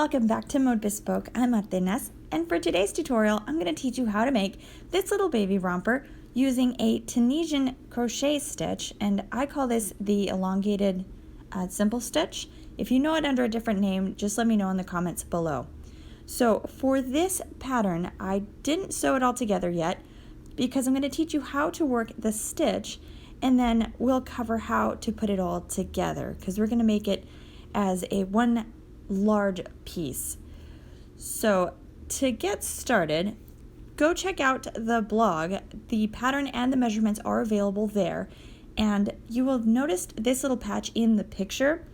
Welcome back to Mode Bespoke. I'm Atenas, and for today's tutorial, I'm going to teach you how to make this little baby romper using a Tunisian crochet stitch, and I call this the elongated simple stitch. If you know it under a different name, just let me know in the comments below. So for this pattern, I didn't sew it all together yet because I'm going to teach you how to work the stitch, and then we'll cover how to put it all together because we're going to make it as a one large piece. So to get started, go check out the blog. The pattern and the measurements are available there, and you will notice this little patch in the picture.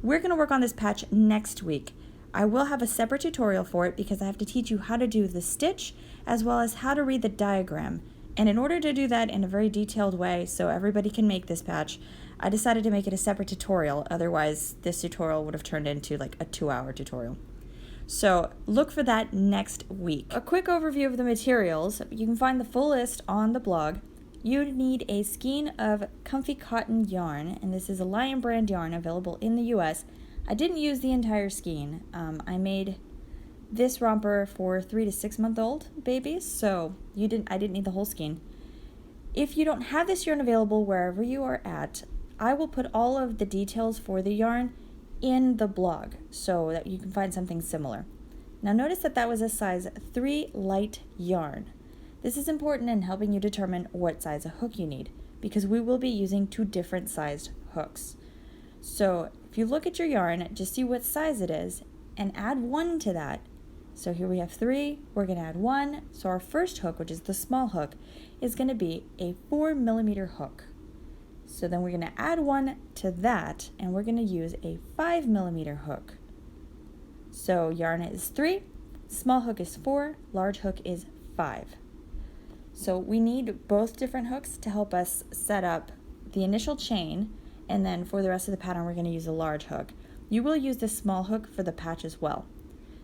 We're going to work on this patch next week. I will have a separate tutorial for it because I have to teach you how to do the stitch as well as how to read the diagram. And in order to do that in a very detailed way so everybody can make this patch, I decided to make it a separate tutorial. Otherwise, this tutorial would have turned into like a 2-hour tutorial. So look for that next week. A quick overview of the materials. You can find the full list on the blog. You need a skein of comfy cotton yarn, and this is a Lion brand yarn available in the US. I didn't use the entire skein. I made this romper for 3 to 6 month old babies, so I didn't need the whole skein. If you don't have this yarn available wherever you are at, I will put all of the details for the yarn in the blog so that you can find something similar. Now notice that was a size 3 light yarn. This is important in helping you determine what size of hook you need because we will be using 2 different sized hooks. So if you look at your yarn, just see what size it is and add 1 to that. So here we have 3, we're going to add 1. So our first hook, which is the small hook, is going to be a 4mm hook. So then we're going to add 1 to that, and we're going to use a 5mm hook. So yarn is 3, small hook is 4, large hook is 5. So we need both different hooks to help us set up the initial chain, and then for the rest of the pattern we're going to use a large hook. You will use the small hook for the patch as well.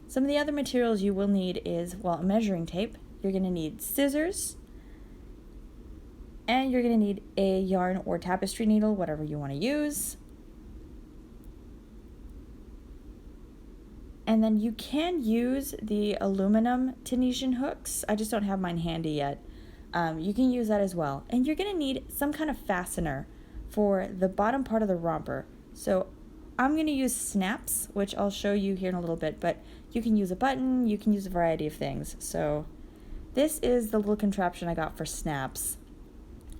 Some of the other materials you will need is, well, a measuring tape. You're going to need scissors, and you're going to need a yarn or tapestry needle, whatever you want to use. And then you can use the aluminum Tunisian hooks. I just don't have mine handy yet. You can use that as well. And you're going to need some kind of fastener for the bottom part of the romper. So I'm going to use snaps, which I'll show you here in a little bit, but you can use a button, you can use a variety of things. So this is the little contraption I got for snaps.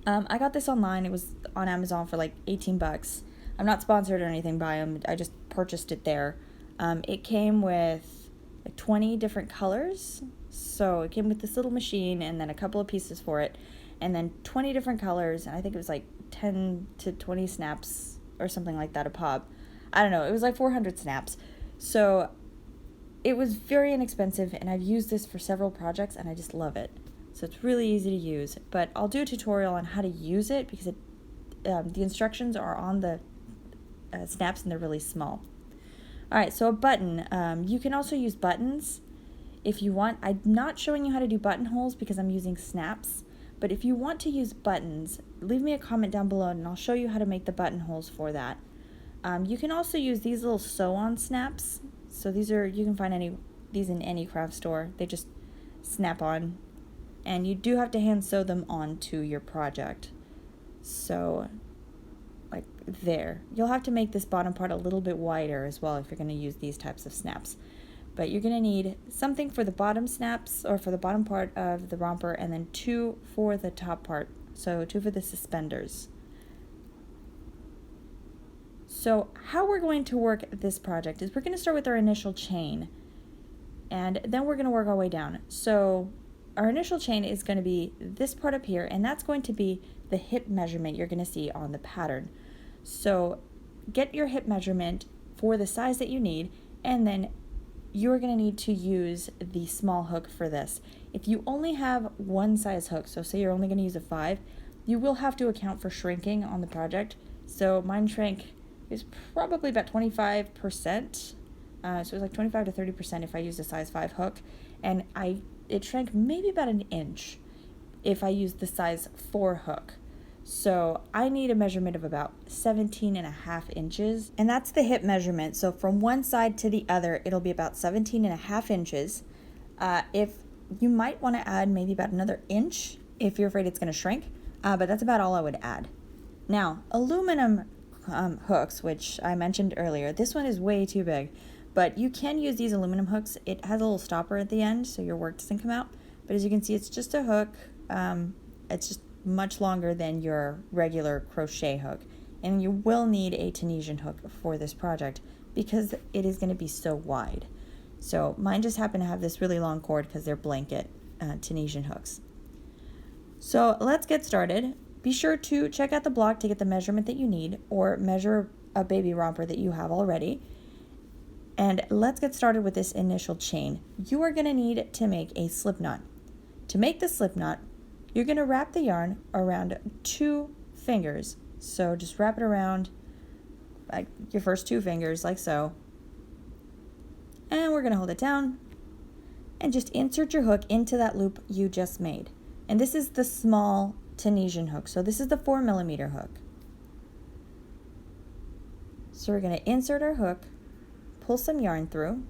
I got this online. It was on Amazon for like 18 bucks. I'm not sponsored or anything by them. I just purchased it there. It came with like 20 different colors. So it came with this little machine and then a couple of pieces for it. And then 20 different colors. And I think it was like 10 to 20 snaps or something like that a pop. I don't know. It was like 400 snaps. So it was very inexpensive. And I've used this for several projects and I just love it. So it's really easy to use, but I'll do a tutorial on how to use it because the instructions are on the snaps and they're really small. Alright, so a button. You can also use buttons if you want. I'm not showing you how to do buttonholes because I'm using snaps, but if you want to use buttons, leave me a comment down below and I'll show you how to make the buttonholes for that. You can also use these little sew-on snaps. So you can find these in any craft store. They just snap on. And you do have to hand sew them onto your project. So, like there. You'll have to make this bottom part a little bit wider as well if you're going to use these types of snaps. But you're going to need something for the bottom snaps, or for the bottom part of the romper, and then 2 for the top part. So 2 for the suspenders. So how we're going to work this project is we're going to start with our initial chain. And then we're going to work our way down. So our initial chain is going to be this part up here, and that's going to be the hip measurement you're going to see on the pattern. So get your hip measurement for the size that you need, and then you're going to need to use the small hook for this. If you only have one size hook, so say you're only going to use a 5, you will have to account for shrinking on the project. So mine shrank is probably about 25%. So it's like 25 to 30% if I use a size 5 hook, and it shrank maybe about an inch if I used the size 4 hook. So I need a measurement of about 17.5 inches, and that's the hip measurement. So from one side to the other, it'll be about 17.5 inches. If you might want to add maybe about another inch if you're afraid it's going to shrink, but that's about all I would add. Now, aluminum hooks, which I mentioned earlier, this one is way too big, but you can use these aluminum hooks. It has a little stopper at the end so your work doesn't come out, but as you can see, it's just a hook. It's just much longer than your regular crochet hook, and you will need a Tunisian hook for this project because it is going to be so wide. So mine just happen to have this really long cord because they're blanket Tunisian hooks. So let's get started. Be sure to check out the blog to get the measurement that you need, or measure a baby romper that you have already. And let's get started with this initial chain. You are going to need to make a slip knot. To make the slip knot, you're going to wrap the yarn around 2 fingers. So just wrap it around like your first 2 fingers, like so. And we're going to hold it down and just insert your hook into that loop you just made. And this is the small Tunisian hook. So this is the 4mm hook. So we're going to insert our hook, pull some yarn through.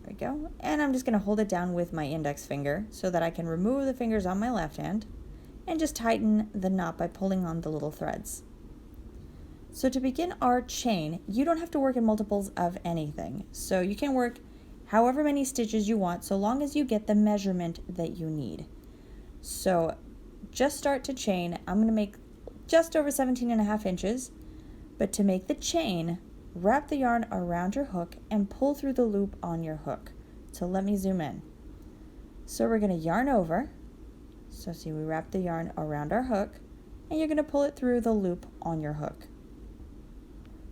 There we go. And I'm just going to hold it down with my index finger so that I can remove the fingers on my left hand and just tighten the knot by pulling on the little threads. So to begin our chain, you don't have to work in multiples of anything. So you can work however many stitches you want, so long as you get the measurement that you need. So just start to chain. I'm going to make just over 17.5 inches, but to make the chain, wrap the yarn around your hook and pull through the loop on your hook. So let me zoom in. So we're going to yarn over. So see, we wrap the yarn around our hook, and you're going to pull it through the loop on your hook.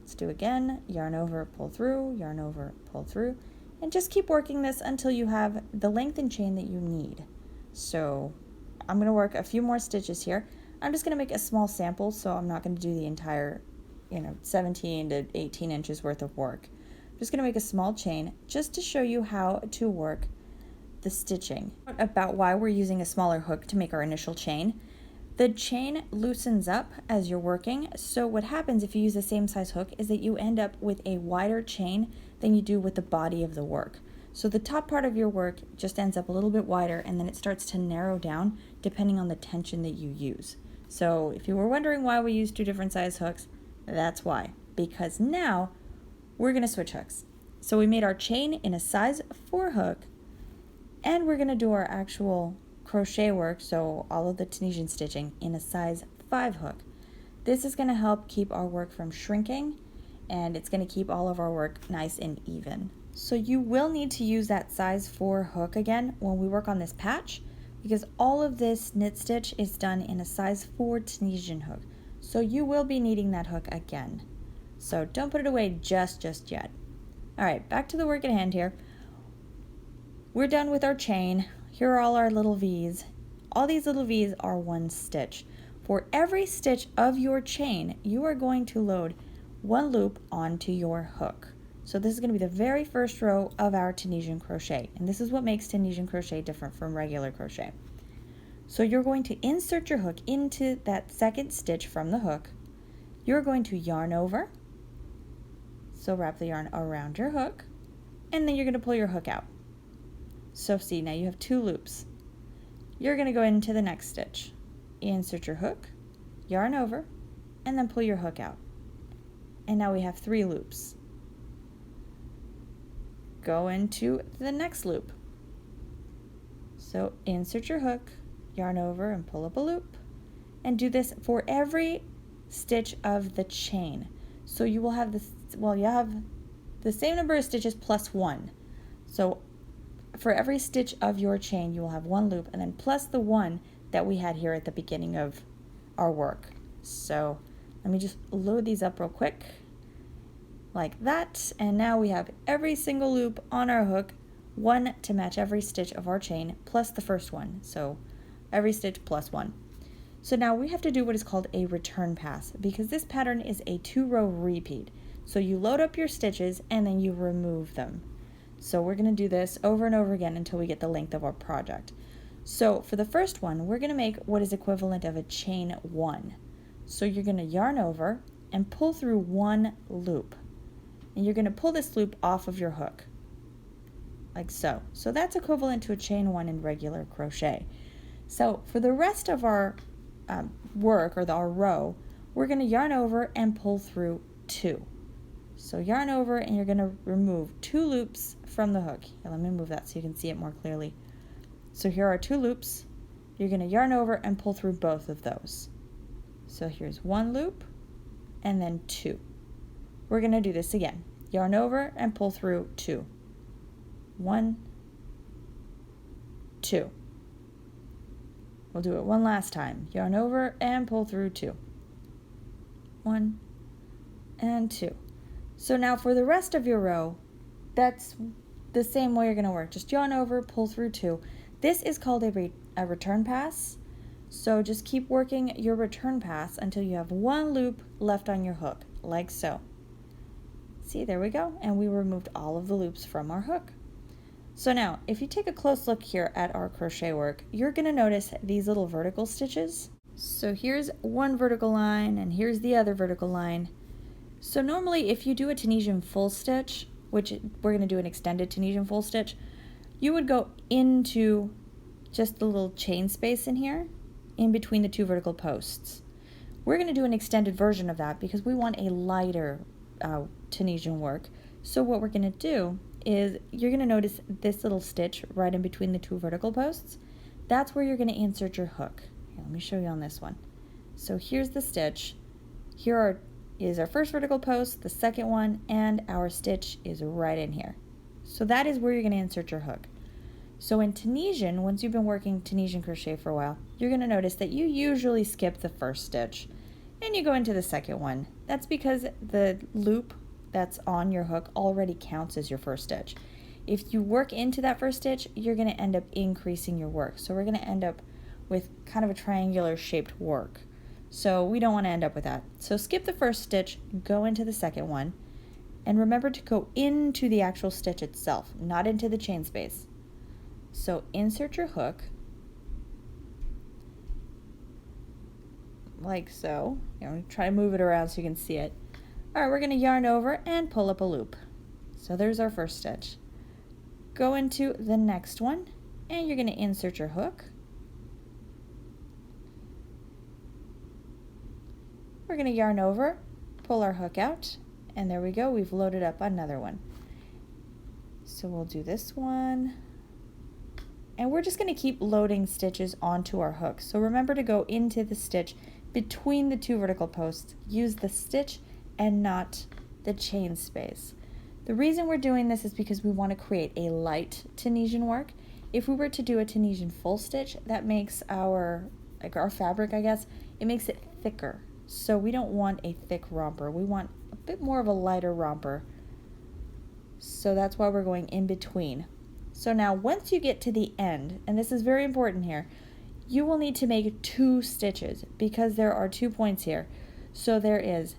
Let's do again. Yarn over, pull through, yarn over, pull through, and just keep working this until you have the length and chain that you need. So I'm going to work a few more stitches here. I'm just going to make a small sample, so I'm not going to do the entire 17 to 18 inches worth of work. I'm just going to make a small chain just to show you how to work the stitching. About why we're using a smaller hook to make our initial chain. The chain loosens up as you're working, so what happens if you use the same size hook is that you end up with a wider chain than you do with the body of the work. So the top part of your work just ends up a little bit wider, and then it starts to narrow down depending on the tension that you use. So if you were wondering why we use 2 different size hooks, that's why. Because now we're going to switch hooks. So we made our chain in a size 4 hook, and we're going to do our actual crochet work, so all of the Tunisian stitching, in a size 5 hook. This is going to help keep our work from shrinking, and it's going to keep all of our work nice and even. So you will need to use that size 4 hook again when we work on this patch, because all of this knit stitch is done in a size 4 Tunisian hook. So you will be needing that hook again. So don't put it away just yet. Alright, back to the work at hand here. We're done with our chain. Here are all our little V's. All these little V's are 1 stitch. For every stitch of your chain, you are going to load 1 loop onto your hook. So this is going to be the very first row of our Tunisian crochet, and this is what makes Tunisian crochet different from regular crochet. So you're going to insert your hook into that second stitch from the hook. You're going to yarn over, so wrap the yarn around your hook, and then you're going to pull your hook out. So see, now you have 2 loops. You're going to go into the next stitch, insert your hook, yarn over, and then pull your hook out. And now we have 3 loops. Go into the next loop. So insert your hook, yarn over, and pull up a loop. And do this for every stitch of the chain. So you will have this, well, you have the same number of stitches plus 1. So for every stitch of your chain, you will have 1 loop, and then plus the 1 that we had here at the beginning of our work. So let me just load these up real quick, like that, and now we have every single loop on our hook, 1 to match every stitch of our chain, plus the first one, so every stitch plus 1. So now we have to do what is called a return pass, because this pattern is a 2-row repeat. So you load up your stitches and then you remove them. So we're going to do this over and over again until we get the length of our project. So for the first one, we're going to make what is equivalent of a chain 1. So you're going to yarn over and pull through one loop. And you're going to pull this loop off of your hook, like so. So that's equivalent to a chain 1 in regular crochet. So for the rest of our work, or our row, we're going to yarn over and pull through 2. So yarn over and you're going to remove 2 loops from the hook. Here, let me move that so you can see it more clearly. So here are 2 loops. You're going to yarn over and pull through both of those. So here's 1 loop and then 2. We're going to do this again. Yarn over and pull through 2. 1, 2. We'll do it one last time. Yarn over and pull through 2. 1 and 2. So now for the rest of your row, that's the same way you're going to work. Just yarn over, pull through 2. This is called a return pass. So just keep working your return pass until you have 1 loop left on your hook, like so. See, there we go. And we removed all of the loops from our hook. So now, if you take a close look here at our crochet work, you're going to notice these little vertical stitches. So here's one vertical line, and here's the other vertical line. So normally, if you do a Tunisian full stitch, which we're going to do an extended Tunisian full stitch, you would go into just the little chain space in here, in between the 2 vertical posts. We're going to do an extended version of that because we want a lighter Tunisian work. So what we're going to do is you're going to notice this little stitch right in between the 2 vertical posts. That's where you're going to insert your hook. Here, let me show you on this one. So here's the stitch. Here is our first vertical post, the second one, and our stitch is right in here. So that is where you're going to insert your hook. So in Tunisian, once you've been working Tunisian crochet for a while, you're going to notice that you usually skip the first stitch and you go into the second one. That's because the loop that's on your hook already counts as your first stitch. If you work into that first stitch, you're going to end up increasing your work. So we're going to end up with kind of a triangular shaped work. So we don't want to end up with that. So skip the first stitch, go into the second one, and remember to go into the actual stitch itself, not into the chain space. So insert your hook, like so. Try to move it around so you can see it. All right, we're going to yarn over and pull up a loop. So there's our first stitch. Go into the next one, and you're going to insert your hook. We're going to yarn over, pull our hook out, and there we go. We've loaded up another one. So we'll do this one. And we're just going to keep loading stitches onto our hook. So remember to go into the stitch between the 2 vertical posts. Use the stitch and not the chain space. The reason we're doing this is because we want to create a light Tunisian work. If we were to do a Tunisian full stitch, that makes our fabric, I guess, it makes it thicker. So we don't want a thick romper. We want a bit more of a lighter romper. So that's why we're going in between. So now once you get to the end, and this is very important here, you will need to make 2 stitches because there are 2 points here. So there is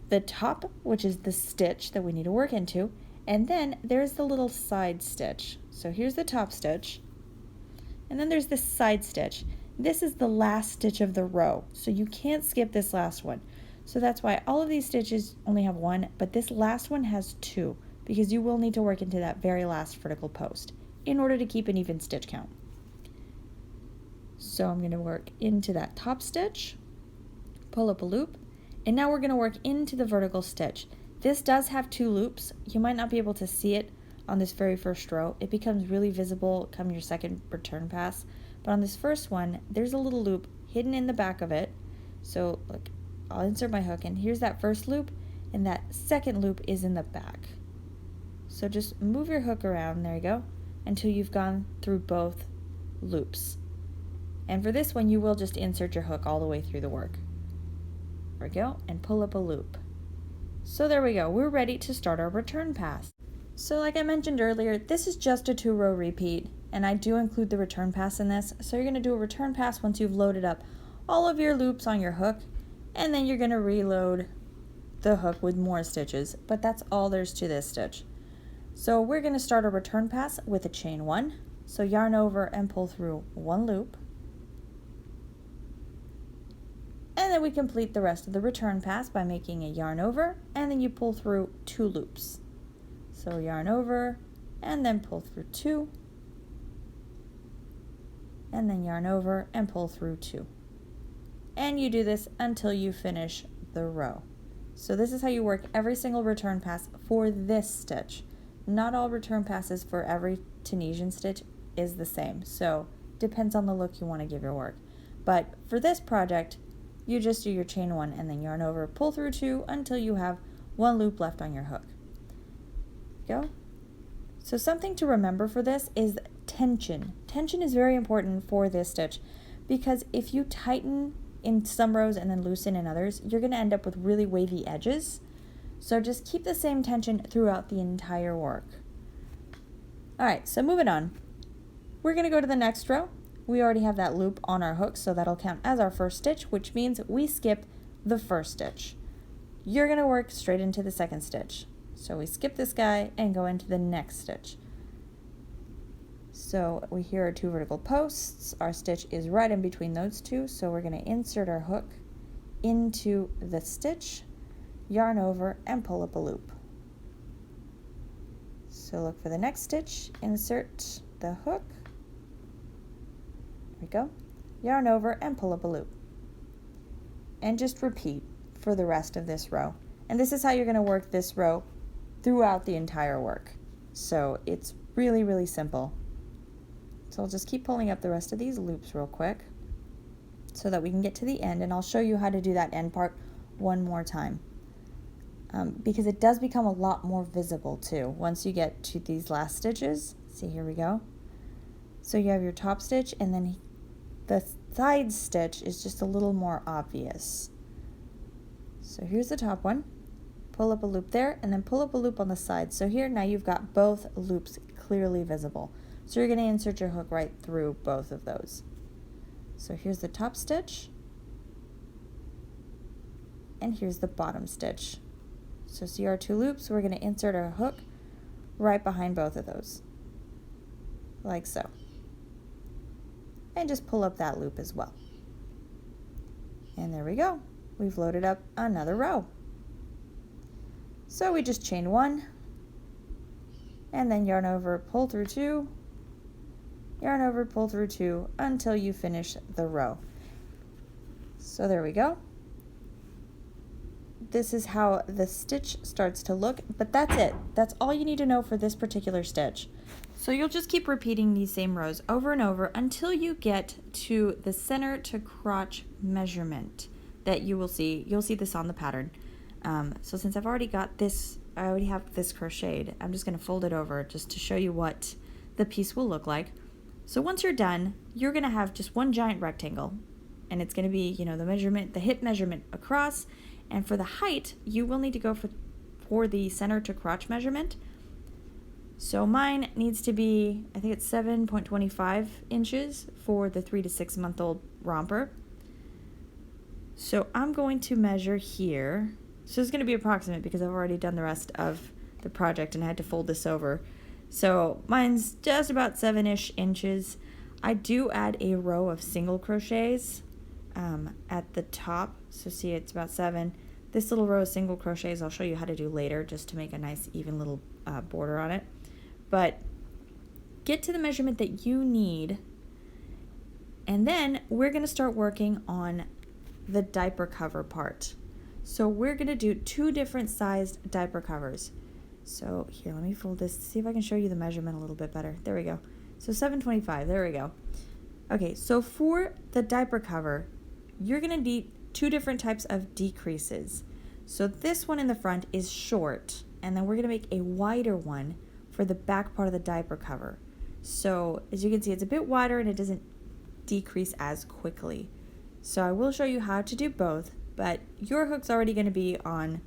the top, which is the stitch that we need to work into, and then there's the little side stitch. So here's the top stitch, and then there's this side stitch. This is the last stitch of the row, so you can't skip this last one. So that's why all of these stitches only have 1, but this last one has 2. Because you will need to work into that very last vertical post in order to keep an even stitch count. So I'm going to work into that top stitch, pull up a loop, and now we're going to work into the vertical stitch. This does have 2 loops. You might not be able to see it on this very first row. It becomes really visible come your second return pass. But on this first one, there's a little loop hidden in the back of it. So look, I'll insert my hook, and here's that first loop, and that second loop is in the back. So just move your hook around, there you go, until you've gone through both loops. And for this one, you will just insert your hook all the way through the work. There we go, and pull up a loop. So there we go, we're ready to start our return pass. So like I mentioned earlier, this is just a 2-row repeat, and I do include the return pass in this. So you're going to do a return pass once you've loaded up all of your loops on your hook, and then you're going to reload the hook with more stitches, but that's all there's to this stitch. So we're going to start a return pass with a chain 1, So yarn over and pull through one loop. And then we complete the rest of the return pass by making a yarn over, and then you pull through 2 loops. So yarn over and then pull through 2, and then yarn over and pull through 2. And you do this until you finish the row. So this is how you work every single return pass for this stitch. Not all return passes for every Tunisian stitch is the same, so depends on the look you want to give your work. But for this project, you just do your chain 1 and then yarn over, pull through 2 until you have 1 loop left on your hook. Go. So something to remember for this is tension. Tension is very important for this stitch because if you tighten in some rows and then loosen in others, you're going to end up with really wavy edges. So just keep the same tension throughout the entire work. Alright, so moving on. We're going to go to the next row. We already have that loop on our hook, so that'll count as our first stitch, which means we skip the first stitch. You're going to work straight into the second stitch. So we skip this guy and go into the next stitch. So we here are 2 vertical posts. Our stitch is right in between those 2, so we're going to insert our hook into the stitch, yarn over, and pull up a loop. So look for the next stitch, insert the hook, there we go, yarn over and pull up a loop. And just repeat for the rest of this row. And this is how you're going to work this row throughout the entire work. So it's really, really simple. So I'll just keep pulling up the rest of these loops real quick so that we can get to the end, and I'll show you how to do that end part one more time. Because it does become a lot more visible too once you get to these last stitches. See, here we go. So you have your top stitch, and then the side stitch is just a little more obvious. So here's the top one. Pull up a loop there, and then pull up a loop on the side. So here now you've got both loops clearly visible. So you're going to insert your hook right through both of those. So here's the top stitch, and here's the bottom stitch. So see our 2 loops, we're going to insert our hook right behind both of those, like so. And just pull up that loop as well. And there we go. We've loaded up another row. So we just chain 1, and then yarn over, pull through 2, yarn over, pull through 2 until you finish the row. So there we go. This is how the stitch starts to look, but that's it. That's all you need to know for this particular stitch. So you'll just keep repeating these same rows over and over until you get to the center to crotch measurement that you will see. You'll see this on the pattern. So since I've already got this, I already have this crocheted, I'm just going to fold it over just to show you what the piece will look like. So once you're done, you're going to have just one giant rectangle, and it's going to be, you know, the measurement, the hip measurement across. And for the height, you will need to go for the center to crotch measurement. So mine needs to be, I think it's 7.25 inches for the 3 to 6 month old romper. So I'm going to measure here. So it's going to be approximate because I've already done the rest of the project and I had to fold this over. So mine's just about 7-ish inches. I do add a row of single crochets at the top. So see, it's about 7. This little row of single crochets I'll show you how to do later just to make a nice even little border on it. But get to the measurement that you need, and then we're going to start working on the diaper cover part. So we're going to do 2 different sized diaper covers. So here, let me fold this, see if I can show you the measurement a little bit better. There we go. So 7.25, there we go. Okay, so for the diaper cover, you're going to need 2 different types of decreases. So this one in the front is short, and then we're going to make a wider one for the back part of the diaper cover. So as you can see, it's a bit wider and it doesn't decrease as quickly. So I will show you how to do both, but your hook's already going to be on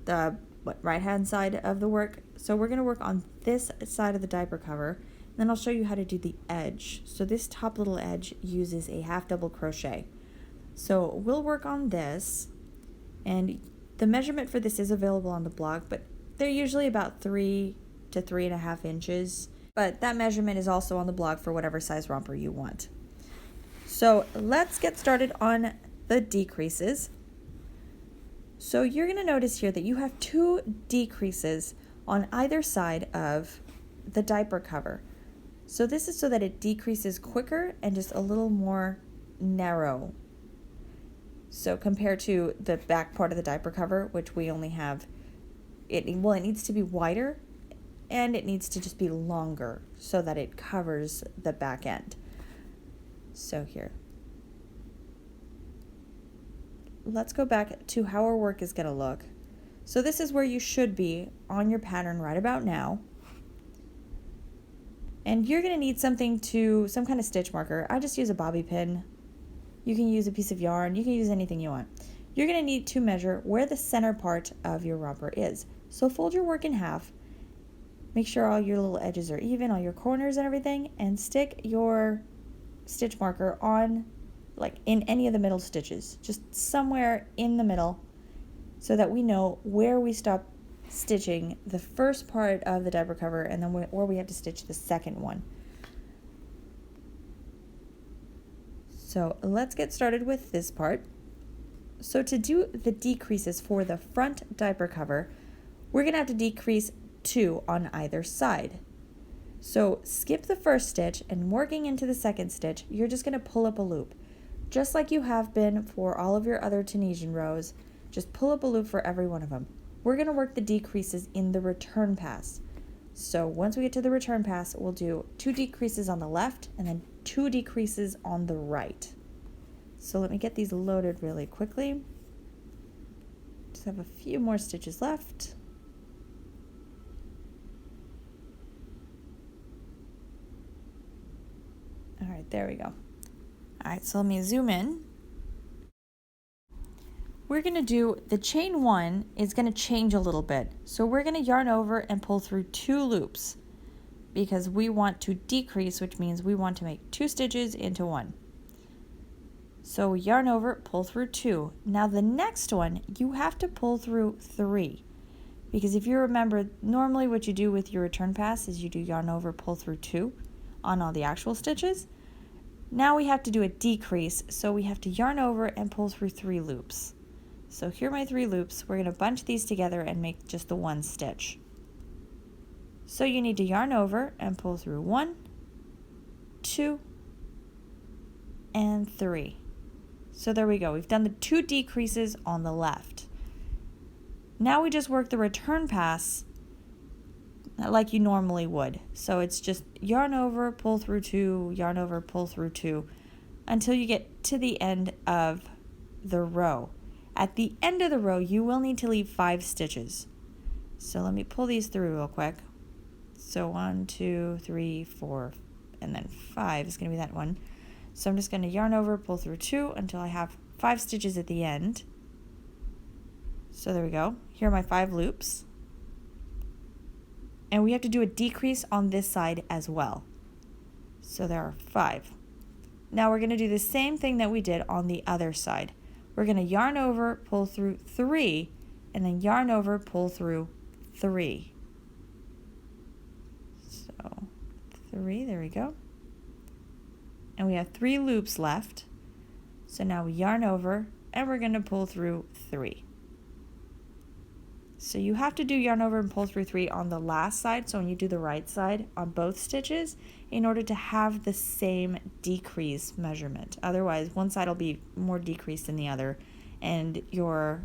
the right hand side of the work. So we're going to work on this side of the diaper cover, and then I'll show you how to do the edge. So this top little edge uses a half double crochet. So we'll work on this, and the measurement for this is available on the blog, but they're usually about 3 to 3.5 inches. but that measurement is also on the blog for whatever size romper you want. So let's get started on the decreases. So you're going to notice here that you have 2 decreases on either side of the diaper cover. So this is so that it decreases quicker and just a little more narrow. So compared to the back part of the diaper cover, which we only have, it needs to be wider and it needs to just be longer so that it covers the back end. So here, let's go back to how our work is going to look. So this is where you should be on your pattern right about now. And you're going to need some kind of stitch marker. I just use a bobby pin. You can use a piece of yarn. You can use anything you want. You're going to need to measure where the center part of your romper is. So fold your work in half. Make sure all your little edges are even, all your corners and everything, and stick your stitch marker on, like in any of the middle stitches, just somewhere in the middle, so that we know where we stop stitching the first part of the diaper cover and then where we have to stitch the second one. So let's get started with this part. So to do the decreases for the front diaper cover, we're going to have to decrease 2 on either side. So skip the first stitch, and working into the second stitch, you're just going to pull up a loop. Just like you have been for all of your other Tunisian rows, just pull up a loop for every one of them. We're going to work the decreases in the return pass. So once we get to the return pass, we'll do 2 decreases on the left and then 2 decreases on the right. So let me get these loaded really quickly. Just have a few more stitches left. All right, there we go. All right, so let me zoom in. We're going to do, the chain 1 is going to change a little bit. So we're going to yarn over and pull through 2 loops because we want to decrease, which means we want to make 2 stitches into 1. So yarn over, pull through 2. Now the next one, you have to pull through 3. Because if you remember, normally what you do with your return pass is you do yarn over, pull through 2 on all the actual stitches. Now we have to do a decrease, so we have to yarn over and pull through 3 loops. So here are my 3 loops. We're going to bunch these together and make just the 1 stitch. So you need to yarn over and pull through 1, 2, and 3. So there we go. We've done the 2 decreases on the left. Now we just work the return pass like you normally would. So it's just yarn over, pull through 2, yarn over, pull through 2, until you get to the end of the row. At the end of the row, you will need to leave 5 stitches. So let me pull these through real quick. So 1, 2, 3, 4, and then 5 is going to be that one. So I'm just going to yarn over, pull through 2 until I have 5 stitches at the end. So there we go. Here are my 5 loops. And we have to do a decrease on this side as well. So there are 5. Now we're going to do the same thing that we did on the other side. We're going to yarn over, pull through 3, and then yarn over, pull through 3. So 3, there we go. And we have 3 loops left. So now we yarn over, and we're going to pull through 3. So you have to do yarn over and pull through 3 on the last side, so when you do the right side on both stitches, in order to have the same decrease measurement. Otherwise, one side will be more decreased than the other, and your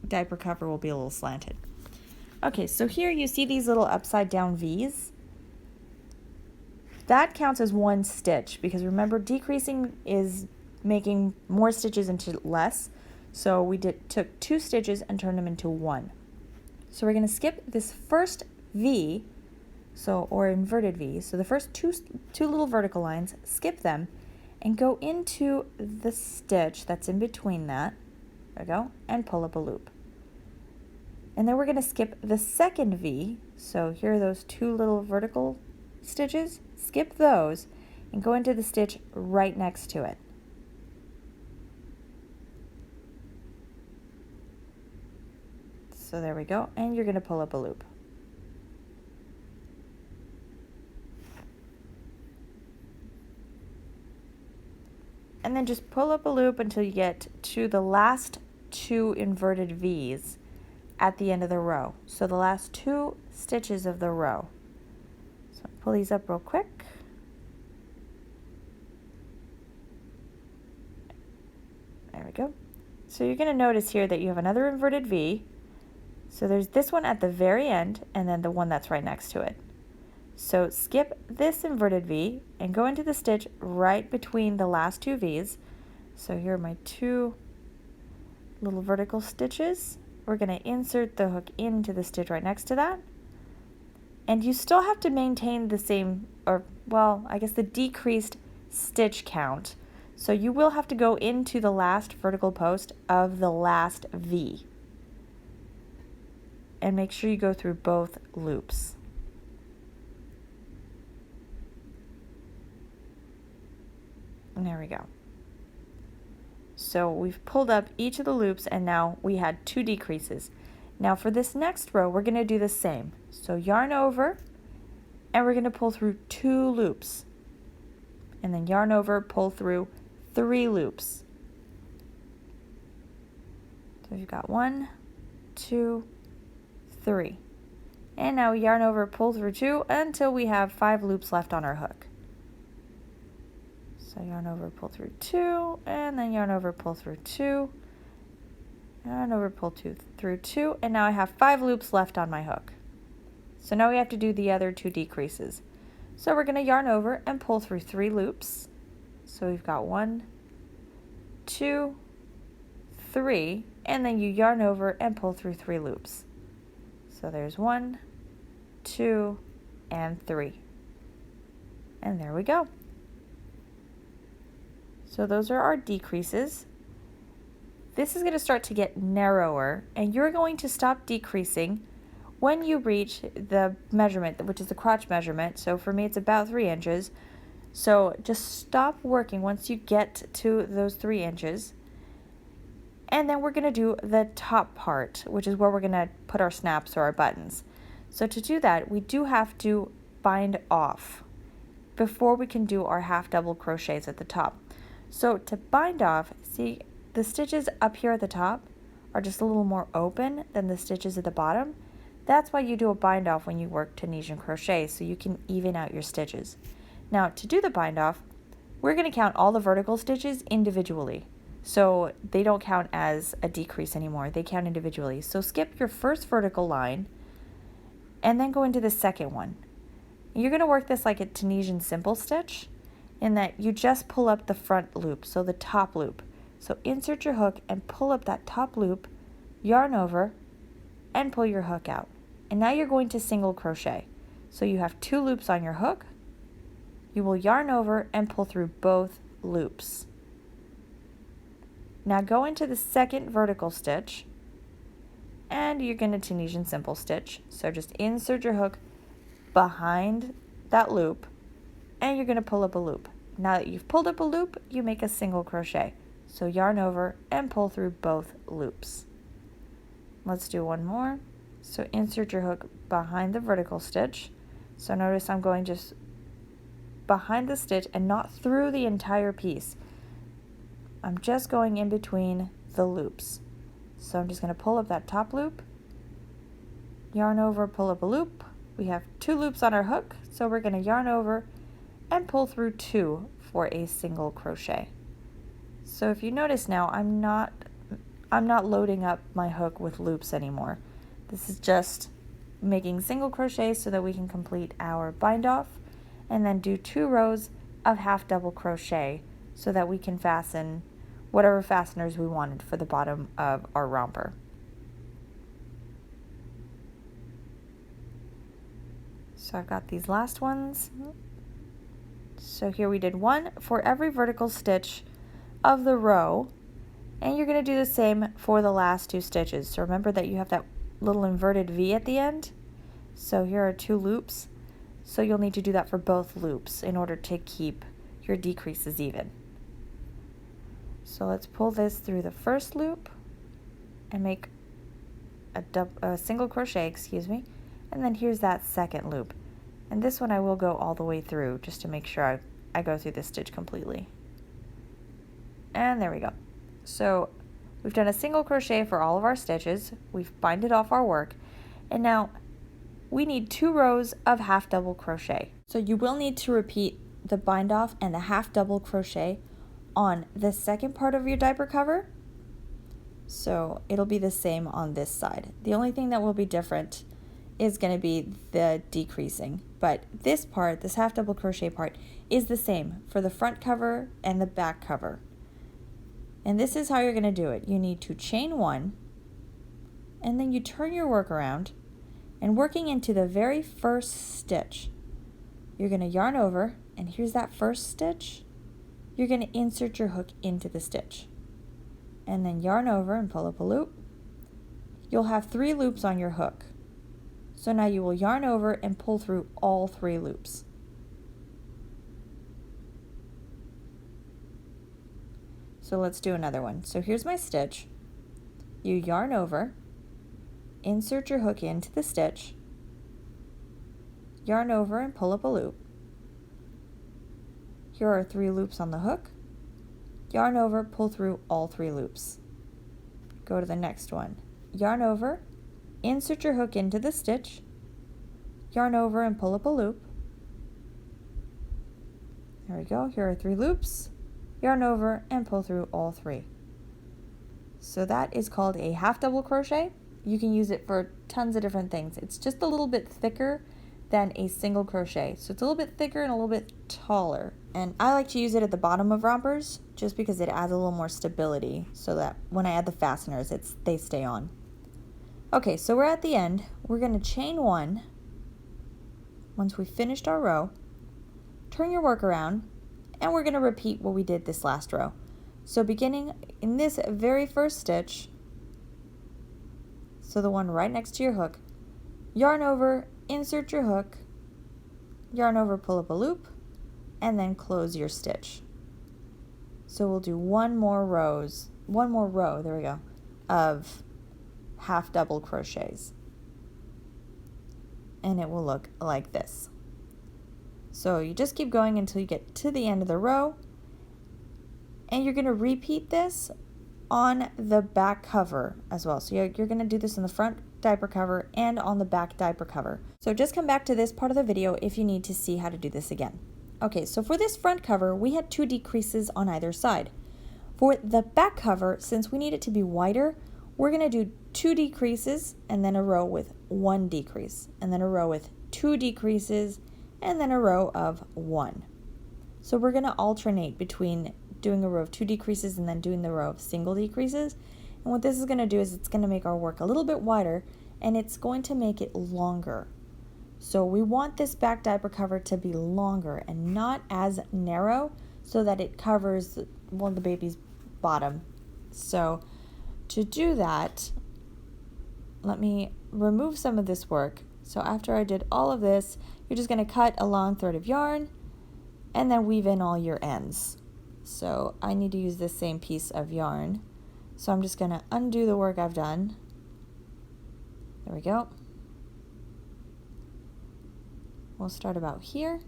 diaper cover will be a little slanted. Okay, so here you see these little upside down V's. That counts as 1 stitch, because remember, decreasing is making more stitches into less. So we took 2 stitches and turned them into 1. So we're going to skip this first V, or inverted V. So the first two little vertical lines, skip them, and go into the stitch that's in between that. There we go, and pull up a loop. And then we're going to skip the second V. So here are those 2 little vertical stitches. Skip those and go into the stitch right next to it. So there we go, and you're going to pull up a loop. then just pull up a loop until you get to the last 2 inverted V's at the end of the row. So the last 2 stitches of the row. So pull these up real quick. There we go. So you're going to notice here that you have another inverted V. So there's this one at the very end and then the one that's right next to it. So skip this inverted V and go into the stitch right between the last 2 V's. So here are my 2 little vertical stitches. We're going to insert the hook into the stitch right next to that. And you still have to maintain the same, or well, I guess the decreased stitch count. So you will have to go into the last vertical post of the last V. And make sure you go through both loops. And there we go. So we've pulled up each of the loops and now we had 2 decreases. Now for this next row, we're going to do the same. So yarn over and we're going to pull through 2 loops. And then yarn over, pull through 3 loops. So you've got 1, 2, 3. And now yarn over, pull through 2 until we have 5 loops left on our hook. So yarn over, pull through 2, and then yarn over, pull through 2, yarn over, pull through 2, and now I have 5 loops left on my hook. So now we have to do the other 2 decreases. So we're going to yarn over and pull through 3 loops. So we've got 1, 2, 3, and then you yarn over and pull through 3 loops. So there's 1, 2, and 3. And there we go. So those are our decreases. This is going to start to get narrower, and you're going to stop decreasing when you reach the measurement, which is the crotch measurement. So for me, it's about 3 inches. So just stop working once you get to those 3 inches. And then we're going to do the top part, which is where we're going to put our snaps or our buttons. So to do that, we do have to bind off before we can do our half double crochets at the top. So to bind off, see the stitches up here at the top are just a little more open than the stitches at the bottom. That's why you do a bind off when you work Tunisian crochet, so you can even out your stitches. Now to do the bind off, we're going to count all the vertical stitches individually. So they don't count as a decrease anymore, they count individually. So skip your first vertical line and then go into the second one. You're going to work this like a Tunisian simple stitch, in that you just pull up the front loop, so the top loop. So insert your hook and pull up that top loop, yarn over, and pull your hook out. And now you're going to single crochet. So you have 2 loops on your hook. You will yarn over and pull through both loops. Now go into the second vertical stitch, and you're going to Tunisian simple stitch. So just insert your hook behind that loop, and you're going to pull up a loop. Now that you've pulled up a loop, you make a single crochet. So yarn over and pull through both loops. Let's do one more. So insert your hook behind the vertical stitch. So notice I'm going just behind the stitch and not through the entire piece. I'm just going in between the loops. So I'm just going to pull up that top loop, yarn over, pull up a loop. We have 2 loops on our hook, so we're going to yarn over and pull through 2 for a single crochet. So if you notice now, I'm not loading up my hook with loops anymore. This is just making single crochets so that we can complete our bind off and then do 2 rows of half double crochet so that we can fasten whatever fasteners we wanted for the bottom of our romper. So I've got these last ones. So here we did 1 for every vertical stitch of the row, and you're going to do the same for the last 2 stitches. So remember that you have that little inverted V at the end. So here are 2 loops. So you'll need to do that for both loops in order to keep your decreases even. So let's pull this through the first loop and make a single crochet, and then here's that second loop. And this one I will go all the way through just to make sure I go through this stitch completely. And there we go. So we've done a single crochet for all of our stitches. We've binded off our work. And now we need 2 rows of half double crochet. So you will need to repeat the bind off and the half double crochet on the second part of your diaper cover. So it'll be the same on this side. The only thing that will be different is going to be the decreasing. But this part, this half double crochet part, is the same for the front cover and the back cover. And this is how you're going to do it. You need to chain 1, and then you turn your work around, and working into the very first stitch, you're going to yarn over, and here's that first stitch. You're going to insert your hook into the stitch, and then yarn over and pull up a loop. You'll have 3 loops on your hook. So now you will yarn over and pull through all 3 loops. So let's do another one. So here's my stitch. You yarn over, insert your hook into the stitch, yarn over and pull up a loop. Here are 3 loops on the hook. Yarn over, pull through all 3 loops. Go to the next one. Yarn over, insert your hook into the stitch, yarn over and pull up a loop. There we go. Here are 3 loops. Yarn over and pull through all 3. So that is called a half double crochet. You can use it for tons of different things. It's just a little bit thicker than a single crochet. So it's a little bit thicker and a little bit taller. And I like to use it at the bottom of rompers just because it adds a little more stability so that when I add the fasteners, they stay on. Okay, so we're at the end. We're going to chain 1 once we've finished our row. Turn your work around, and we're going to repeat what we did this last row. So beginning in this very first stitch, so the one right next to your hook, yarn over, insert your hook, yarn over, pull up a loop, and then close your stitch. So we'll do one more row, there we go, of half double crochets. And it will look like this. So you just keep going until you get to the end of the row, and you're going to repeat this on the back cover as well. So you're going to do this in the front diaper cover and on the back diaper cover. So just come back to this part of the video if you need to see how to do this again. Okay, so for this front cover, we had 2 decreases on either side. For the back cover, since we need it to be wider, we're going to do 2 decreases and then a row with 1 decrease, and then a row with 2 decreases, and then a row of 1. So we're going to alternate between doing a row of 2 decreases and then doing the row of single decreases. And what this is going to do is it's going to make our work a little bit wider, and it's going to make it longer. So we want this back diaper cover to be longer and not as narrow so that it covers the baby's bottom. So to do that, let me remove some of this work. So after I did all of this, you're just going to cut a long thread of yarn and then weave in all your ends. So I need to use this same piece of yarn. So I'm just going to undo the work I've done. There we go. We'll start about here,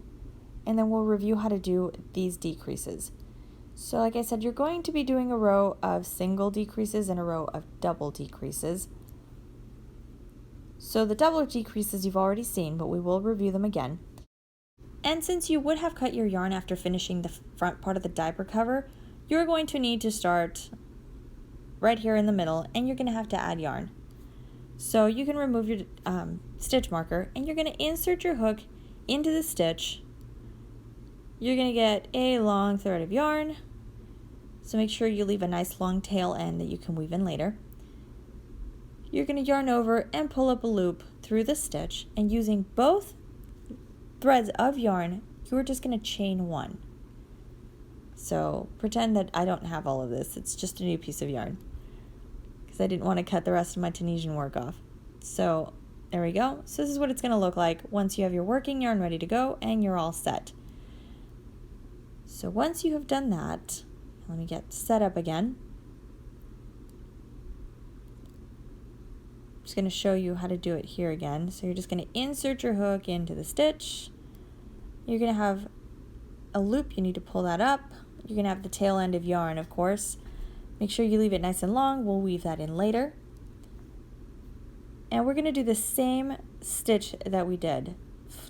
and then we'll review how to do these decreases. So like I said, you're going to be doing a row of single decreases and a row of double decreases. So the double decreases you've already seen, but we will review them again. And since you would have cut your yarn after finishing the front part of the diaper cover, you're going to need to start right here in the middle, and you're going to have to add yarn. So you can remove your stitch marker, and you're going to insert your hook into the stitch. You're going to get a long thread of yarn, so make sure you leave a nice long tail end that you can weave in later. You're going to yarn over and pull up a loop through the stitch, and using both threads of yarn, you're just going to chain 1. So pretend that I don't have all of this, it's just a new piece of yarn, because I didn't want to cut the rest of my Tunisian work off. So there we go. So this is what it's going to look like once you have your working yarn ready to go and you're all set. So once you have done that, let me get set up again. I'm just going to show you how to do it here again. So you're just going to insert your hook into the stitch. You're going to have a loop, you need to pull that up. you're going to have the tail end of yarn, of course. Make sure you leave it nice and long. We'll weave that in later. And we're going to do the same stitch that we did,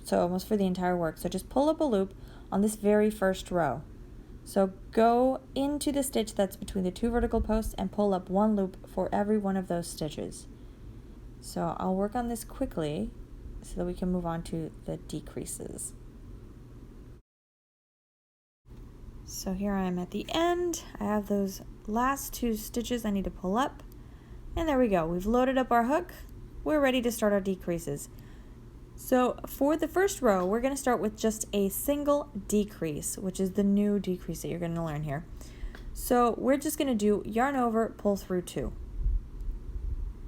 so almost for the entire work. So just pull up a loop on this very first row. So go into the stitch that's between the two vertical posts and pull up one loop for every one of those stitches. So I'll work on this quickly so that we can move on to the decreases. So here I am at the end. I have those last two stitches I need to pull up. And there we go. We've loaded up our hook. We're ready to start our decreases. So for the first row, we're going to start with just a single decrease, which is the new decrease that you're going to learn here. So we're just going to do yarn over, pull through 2.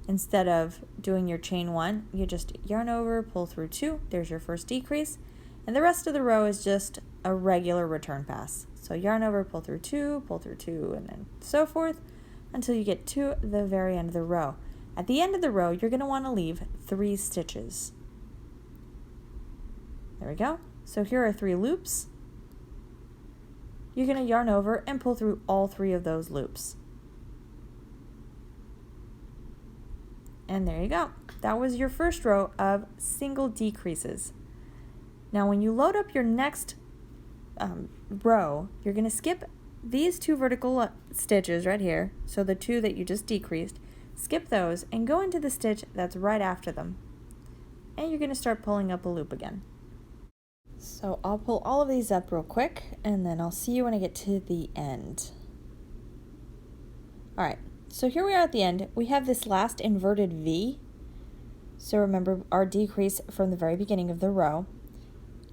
Instead of doing your chain 1, you just yarn over, pull through 2. There's your first decrease. And the rest of the row is just a regular return pass. So yarn over, pull through 2, and then so forth until you get to the very end of the row. At the end of the row, you're going to want to leave 3 stitches. There we go. So here are 3 loops. You're going to yarn over and pull through all 3 of those loops. And there you go. That was your first row of single decreases. Now when you load up your next row, you're going to skip these 2 vertical stitches right here, so the 2 that you just decreased, skip those and go into the stitch that's right after them. And you're going to start pulling up a loop again. So I'll pull all of these up real quick and then I'll see you when I get to the end. Alright, so here we are at the end. We have this last inverted V. So remember our decrease from the very beginning of the row.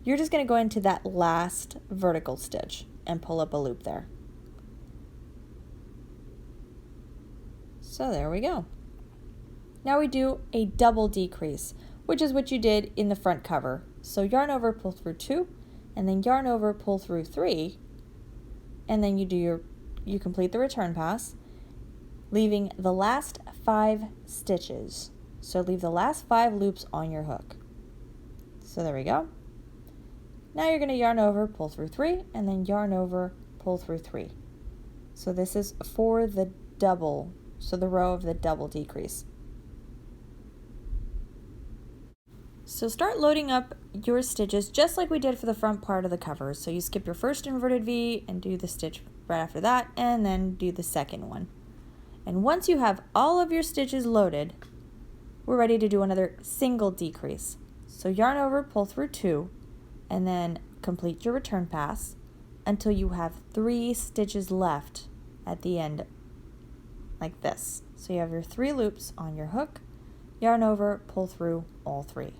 You're just going to go into that last vertical stitch and pull up a loop there. So there we go. Now we do a double decrease, which is what you did in the front cover. So yarn over, pull through 2, and then yarn over, pull through 3, and then you complete the return pass, leaving the last 5 stitches. So leave the last 5 loops on your hook. So there we go. Now you're going to yarn over, pull through 3, and then yarn over, pull through 3. So this is for the double, so the row of the double decrease. So start loading up your stitches just like we did for the front part of the cover. So you skip your first inverted V and do the stitch right after that, and then do the second one. And once you have all of your stitches loaded, we're ready to do another single decrease. So yarn over, pull through 2, and then complete your return pass until you have 3 stitches left at the end, like this. So you have your 3 loops on your hook, yarn over, pull through all 3.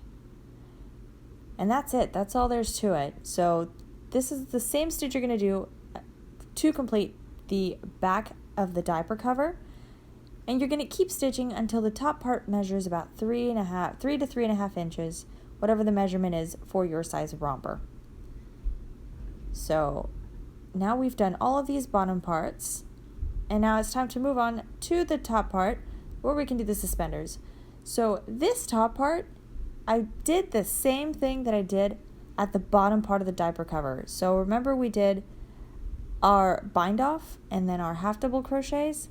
And that's it. That's all there's to it. So this is the same stitch you're going to do to complete the back of the diaper cover. And you're going to keep stitching until the top part measures about 3 to 3.5 inches, whatever the measurement is for your size romper. So now we've done all of these bottom parts. And now it's time to move on to the top part where we can do the suspenders. So this top part, I did the same thing that I did at the bottom part of the diaper cover. So remember we did our bind off and then our half double crochets?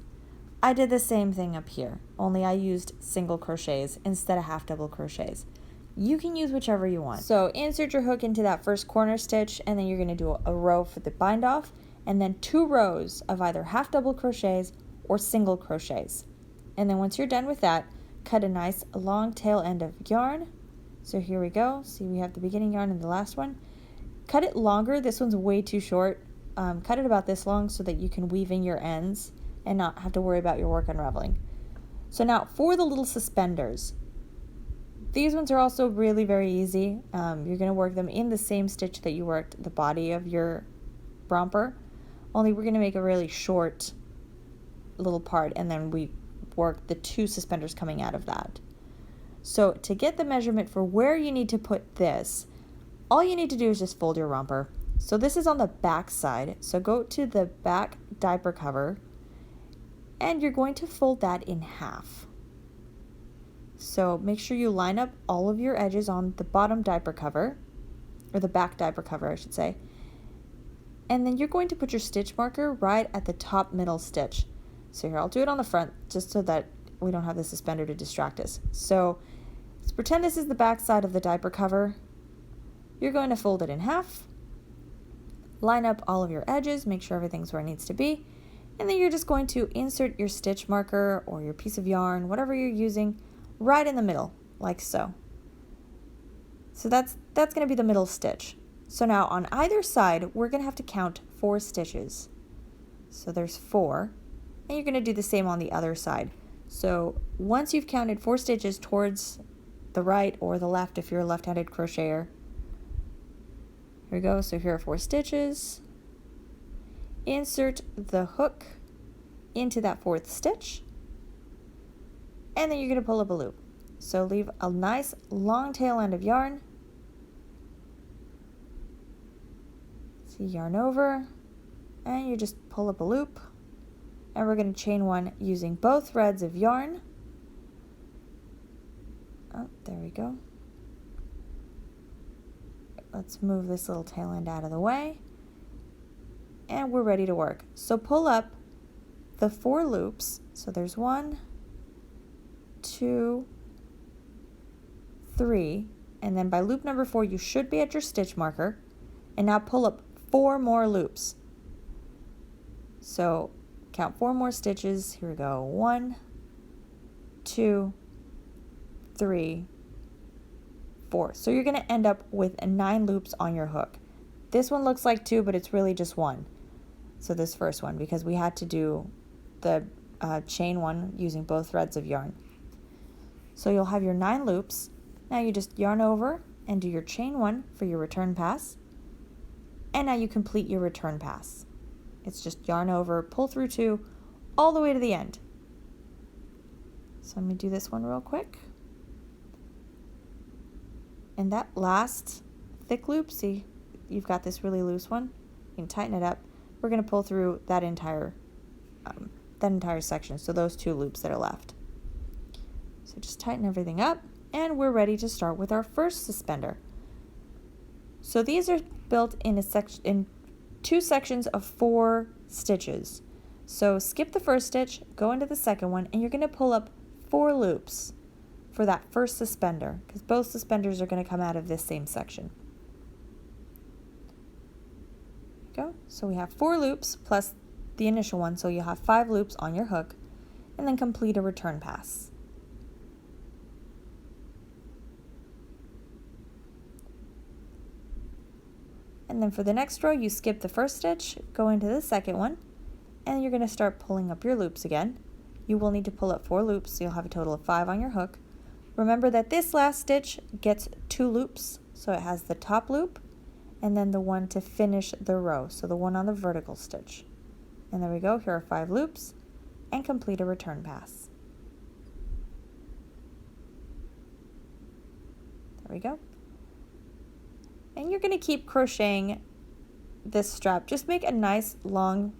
I did the same thing up here, only I used single crochets instead of half double crochets. You can use whichever you want. So insert your hook into that first corner stitch, and then you're going to do a row for the bind off, and then 2 rows of either half double crochets or single crochets. And then once you're done with that, cut a nice long tail end of yarn. So here we go. See, we have the beginning yarn and the last one. Cut it longer. This one's way too short. Cut it about this long so that you can weave in your ends and not have to worry about your work unraveling. So now for the little suspenders, these ones are also really very easy. You're going to work them in the same stitch that you worked the body of your romper, only we're going to make a really short little part, and then we work the 2 suspenders coming out of that. So to get the measurement for where you need to put this, all you need to do is just fold your romper. So this is on the back side, so go to the back diaper cover, and you're going to fold that in half. So make sure you line up all of your edges on the bottom diaper cover, or the back diaper cover I should say, And then you're going to put your stitch marker right at the top middle stitch. So here, I'll do it on the front just so that we don't have the suspender to distract us. So let's pretend this is the back side of the diaper cover. You're going to fold it in half, line up all of your edges, make sure everything's where it needs to be, and then you're just going to insert your stitch marker or your piece of yarn, whatever you're using, right in the middle, like so. So that's going to be the middle stitch. So now on either side, we're going to have to count 4 stitches. So there's 4, and you're going to do the same on the other side. So once you've counted 4 stitches towards the right or the left if you're a left-handed crocheter, here we go. So here are 4 stitches. Insert the hook into that 4th stitch, and then you're going to pull up a loop. So leave a nice long tail end of yarn. So yarn over, and you just pull up a loop, and we're going to chain 1 using both threads of yarn. Oh, there we go. Let's move this little tail end out of the way, and we're ready to work. So pull up the 4 loops. So there's 1, 2, 3, and then by loop number 4 you should be at your stitch marker, and now pull up 4 more loops. So count 4 more stitches. Here we go. 1, 2, 3, 4. So you're going to end up with 9 loops on your hook. This one looks like 2, but it's really just 1. So this first one, because we had to do the chain 1 using both threads of yarn. So you'll have your 9 loops. Now you just yarn over and do your chain 1 for your return pass. And now you complete your return pass. It's just yarn over, pull through 2, all the way to the end. So let me do this one real quick. And that last thick loop, see, you've got this really loose one. You can tighten it up. We're going to pull through that entire section, so those 2 loops that are left. So just tighten everything up, and we're ready to start with our first suspender. So these are built in 2 sections of 4 stitches. So skip the first stitch, go into the second one, and you're going to pull up 4 loops for that first suspender, because both suspenders are going to come out of this same section. Go. So we have 4 loops plus the initial one, so you'll have 5 loops on your hook, and then complete a return pass. And then for the next row, you skip the first stitch, go into the second one, and you're going to start pulling up your loops again. You will need to pull up 4 loops, so you'll have a total of 5 on your hook. Remember that this last stitch gets 2 loops, so it has the top loop and then the one to finish the row, so the one on the vertical stitch. And there we go, here are 5 loops, and complete a return pass. There we go. And you're going to keep crocheting this strap. Just make a nice long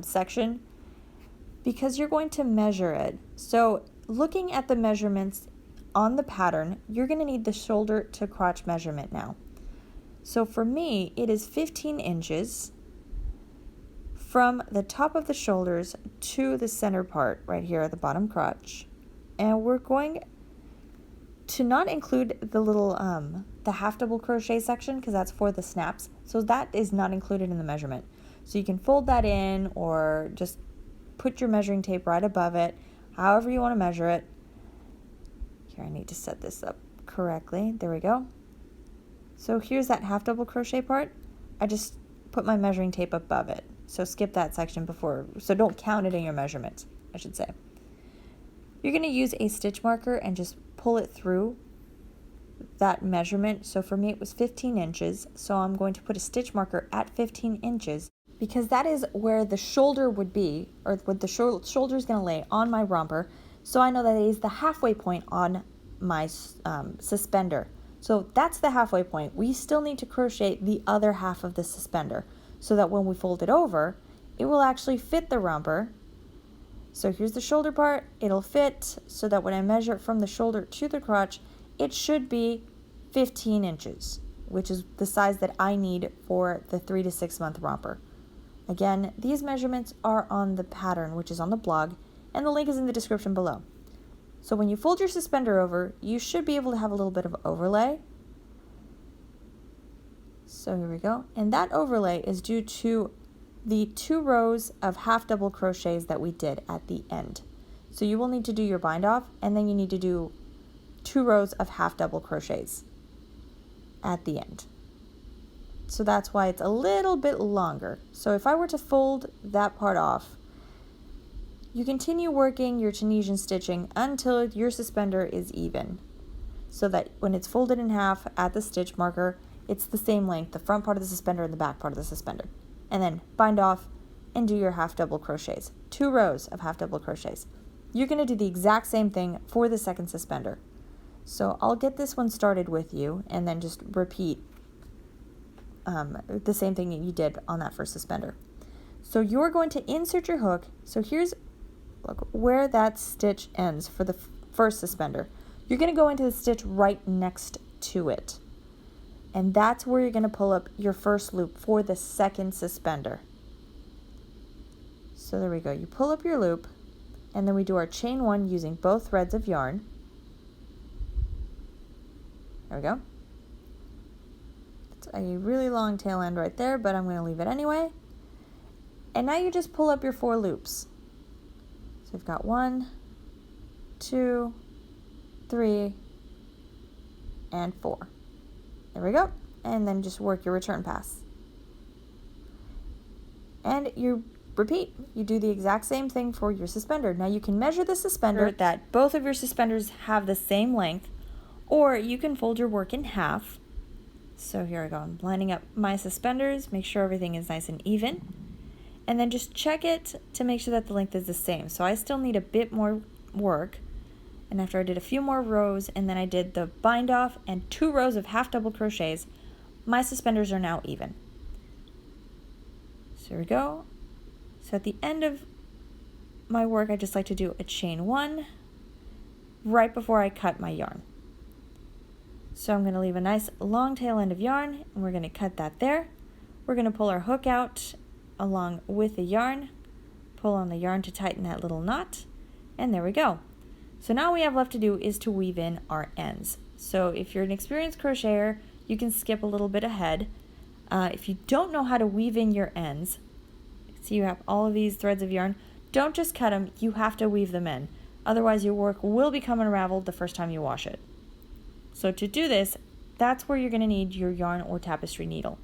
section, because you're going to measure it. So looking at the measurements on the pattern, you're going to need the shoulder to crotch measurement now. So for me, it is 15 inches from the top of the shoulders to the center part right here at the bottom crotch. And we're going to not include the little the half double crochet section, because that's for the snaps, so that is not included in the measurement. So you can fold that in or just put your measuring tape right above it, however you want to measure it. Here, I need to set this up correctly. There we go. So here's that half double crochet part. I just put my measuring tape above it, so skip that section before, so don't count it in your measurement, I should say. You're going to use a stitch marker and just pull it through that measurement. So for me it was 15 inches, so I'm going to put a stitch marker at 15 inches, because that is where the shoulder would be, or what the shoulder is going to lay on my romper. So I know that it is the halfway point on my suspender. So that's the halfway point. We still need to crochet the other half of the suspender, so that when we fold it over, it will actually fit the romper. So here's the shoulder part, it'll fit, so that when I measure it from the shoulder to the crotch, it should be 15 inches. which is the size that I need for the 3 to 6 month romper. Again, these measurements are on the pattern, which is on the blog, and the link is in the description below. So when you fold your suspender over, you should be able to have a little bit of overlay. So here we go. And that overlay is due to the 2 rows of half double crochets that we did at the end. So you will need to do your bind off, and then you need to do 2 rows of half double crochets at the end. So that's why it's a little bit longer. So if I were to fold that part off, you continue working your Tunisian stitching until your suspender is even, so that when it's folded in half at the stitch marker, it's the same length, the front part of the suspender and the back part of the suspender. And then bind off and do your half double crochets, 2 rows of half double crochets. You're going to do the exact same thing for the second suspender. So I'll get this one started with you and then just repeat the same thing that you did on that first suspender. So you're going to insert your hook. So here's where that stitch ends for the first suspender. You're going to go into the stitch right next to it. And that's where you're going to pull up your first loop for the second suspender. So there we go. You pull up your loop, and then we do our chain 1 using both threads of yarn. There we go. It's a really long tail end right there, but I'm going to leave it anyway. And now you just pull up your 4 loops. So we've got 1, 2, 3, and 4. There we go. And then just work your return pass. And you repeat. You do the exact same thing for your suspender. Now you can measure the suspender that both of your suspenders have the same length, or you can fold your work in half. So here I go. I'm lining up my suspenders, make sure everything is nice and even, and then just check it to make sure that the length is the same. So I still need a bit more work. And after I did a few more rows and then I did the bind off and 2 rows of half double crochets, my suspenders are now even. So here we go. So at the end of my work, I just like to do a chain 1 right before I cut my yarn. So I'm going to leave a nice long tail end of yarn, and we're going to cut that there. We're going to pull our hook out along with the yarn, pull on the yarn to tighten that little knot, and there we go. So now all we have left to do is to weave in our ends. So if you're an experienced crocheter, you can skip a little bit ahead. If you don't know how to weave in your ends, so you have all of these threads of yarn, don't just cut them, you have to weave them in. Otherwise your work will become unraveled the first time you wash it. So to do this, that's where you're going to need your yarn or tapestry needle.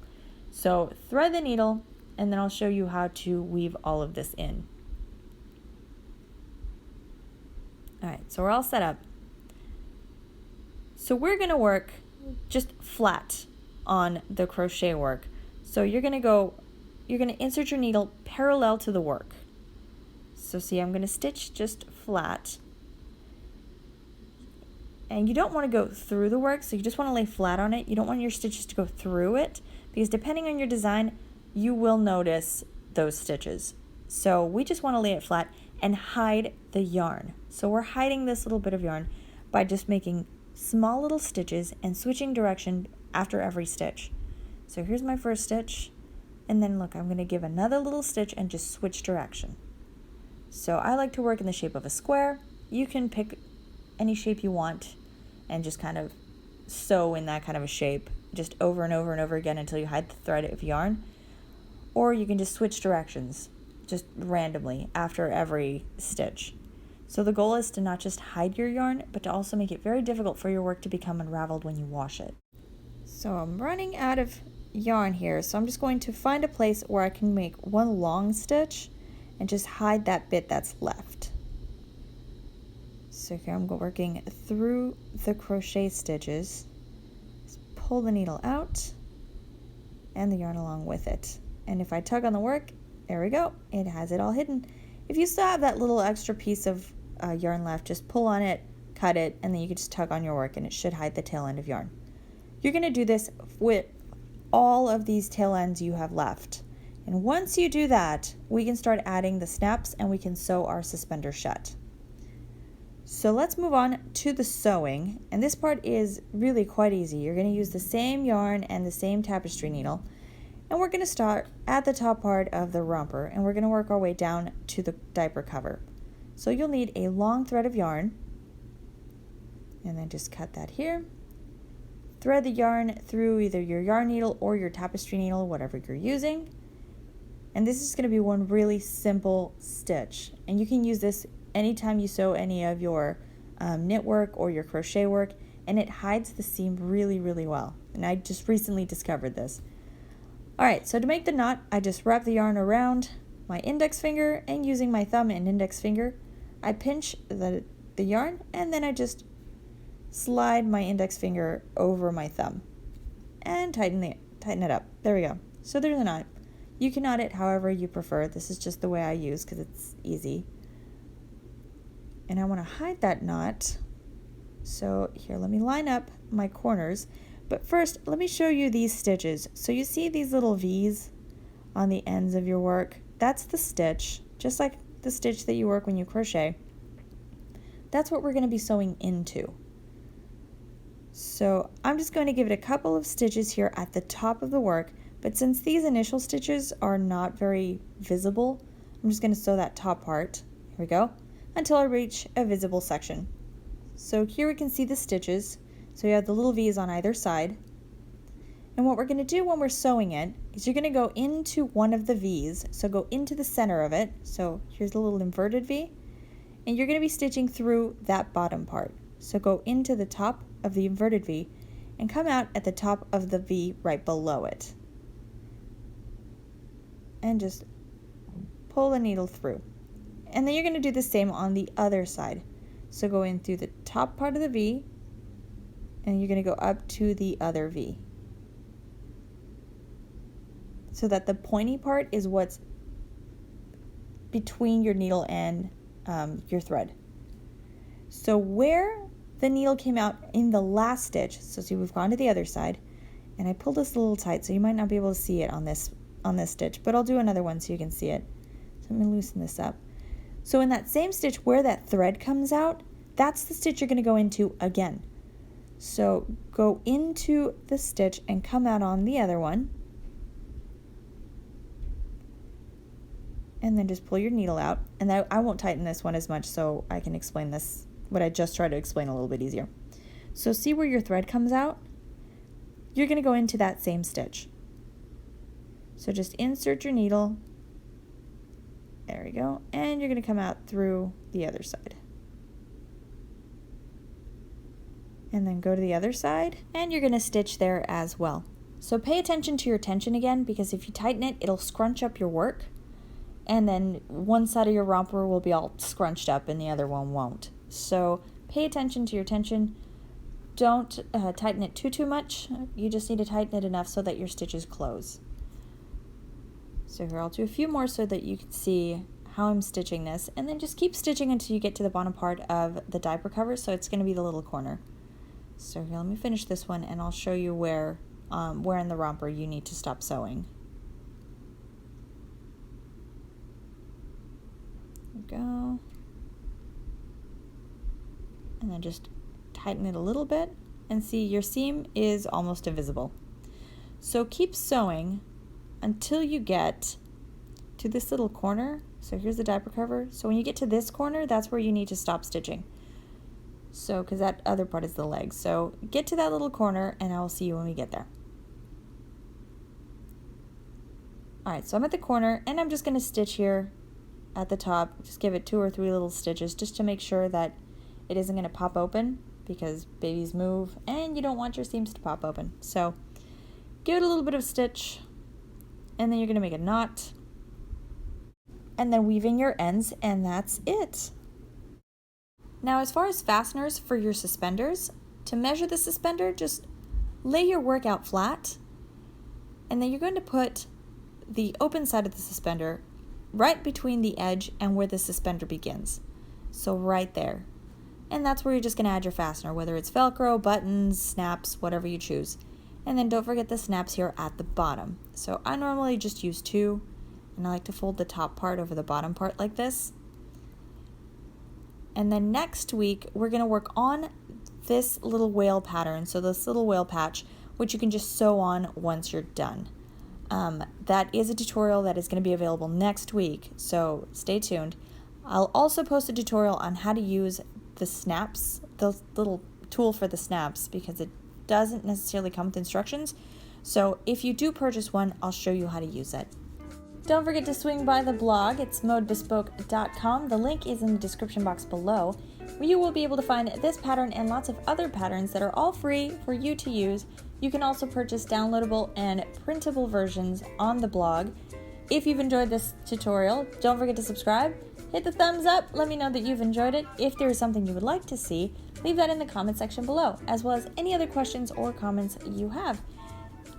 So thread the needle, and then I'll show you how to weave all of this in. Alright, so we're all set up. So we're going to work just flat on the crochet work. So you're going to insert your needle parallel to the work. So see, I'm going to stitch just flat. And you don't want to go through the work, so you just want to lay flat on it. You don't want your stitches to go through it, because depending on your design, you will notice those stitches. So we just want to lay it flat and hide the yarn. So we're hiding this little bit of yarn by just making small little stitches and switching direction after every stitch. So here's my first stitch, and then look, I'm going to give another little stitch and just switch direction. So I like to work in the shape of a square. You can pick any shape you want and just kind of sew in that kind of a shape just over and over and over again until you hide the thread of yarn. Or you can just switch directions just randomly after every stitch. So the goal is to not just hide your yarn, but to also make it very difficult for your work to become unraveled when you wash it. So I'm running out of yarn here, so I'm just going to find a place where I can make one long stitch and just hide that bit that's left. So here I'm working through the crochet stitches. Just pull the needle out and the yarn along with it. And if I tug on the work, there we go, it has it all hidden. If you still have that little extra piece of yarn left, just pull on it, cut it, and then you can just tug on your work and it should hide the tail end of yarn. You're going to do this with all of these tail ends you have left. And once you do that, we can start adding the snaps and we can sew our suspender shut. So let's move on to the sewing, and this part is really quite easy. You're going to use the same yarn and the same tapestry needle, and we're going to start at the top part of the romper, and we're going to work our way down to the diaper cover. So you'll need a long thread of yarn, and then just cut that here. Thread the yarn through either your yarn needle or your tapestry needle, whatever you're using. And this is going to be one really simple stitch, and you can use this anytime you sew any of your knit work or your crochet work, and it hides the seam really, really well. And I just recently discovered this. Alright, so to make the knot, I just wrap the yarn around my index finger, and using my thumb and index finger, I pinch the yarn, and then I just slide my index finger over my thumb and tighten it up. There we go. So there's a knot. You can knot it however you prefer. This is just the way I use because it's easy. And I want to hide that knot. So here, let me line up my corners. But first, let me show you these stitches. So you see these little V's on the ends of your work? That's the stitch, just like the stitch that you work when you crochet. That's what we're going to be sewing into. So I'm just going to give it a couple of stitches here at the top of the work, but since these initial stitches are not very visible, I'm just going to sew that top part, here we go, until I reach a visible section. So here we can see the stitches, so you have the little V's on either side. And what we're going to do when we're sewing it is you're going to go into one of the V's, so go into the center of it, so here's a little inverted V, and you're going to be stitching through that bottom part. So go into the top of the inverted V and come out at the top of the V right below it. And just pull the needle through. And then you're going to do the same on the other side. So go in through the top part of the V, and you're going to go up to the other V. So that the pointy part is what's between your needle and your thread. So where the needle came out in the last stitch, so see we've gone to the other side, and I pulled this a little tight, so you might not be able to see it on this stitch, but I'll do another one so you can see it. So let me loosen this up. So in that same stitch where that thread comes out, that's the stitch you're going to go into again. So go into the stitch and come out on the other one, and then just pull your needle out. And I won't tighten this one as much so I can explain this, what I just tried to explain, a little bit easier. So see where your thread comes out? You're going to go into that same stitch. So just insert your needle, there we go, and you're going to come out through the other side. And then go to the other side, and you're going to stitch there as well. So pay attention to your tension again, because if you tighten it, it'll scrunch up your work, and then one side of your romper will be all scrunched up and the other one won't. So pay attention to your tension. Don't tighten it too much. You just need to tighten it enough so that your stitches close. So here I'll do a few more so that you can see how I'm stitching this, and then just keep stitching until you get to the bottom part of the diaper cover, so it's going to be the little corner. So here, let me finish this one and I'll show you where in the romper you need to stop sewing. There we go. And then just tighten it a little bit, and see your seam is almost invisible. So keep sewing until you get to this little corner. So here's the diaper cover. So when you get to this corner, that's where you need to stop stitching. So, because that other part is the leg. So get to that little corner and I will see you when we get there. Alright, so I'm at the corner and I'm just going to stitch here at the top. Just give it 2 or 3 little stitches just to make sure that it isn't going to pop open, because babies move and you don't want your seams to pop open. So give it a little bit of stitch, and then you're going to make a knot, and then weave in your ends, and that's it. Now as far as fasteners for your suspenders, to measure the suspender, just lay your work out flat, and then you're going to put the open side of the suspender right between the edge and where the suspender begins. So right there. And that's where you're just going to add your fastener, whether it's Velcro, buttons, snaps, whatever you choose. And then don't forget the snaps here at the bottom. So I normally just use 2, and I like to fold the top part over the bottom part like this. And then next week, we're going to work on this little whale pattern, so this little whale patch, which you can just sew on once you're done. That is a tutorial that is going to be available next week, so stay tuned. I'll also post a tutorial on how to use the snaps, the little tool for the snaps, because it doesn't necessarily come with instructions. So if you do purchase one, I'll show you how to use it. Don't forget to swing by the blog. It's modebespoke.com. The link is in the description box below, where you will be able to find this pattern and lots of other patterns that are all free for you to use. You can also purchase downloadable and printable versions on the blog. If you've enjoyed this tutorial, don't forget to subscribe. Hit the thumbs up. Let me know that you've enjoyed it. If there is something you would like to see, leave that in the comment section below, as well as any other questions or comments you have.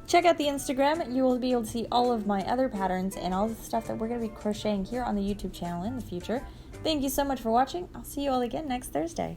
Check out the Instagram. You will be able to see all of my other patterns and all the stuff that we're going to be crocheting here on the YouTube channel in the future. Thank you so much for watching. I'll see you all again next Thursday.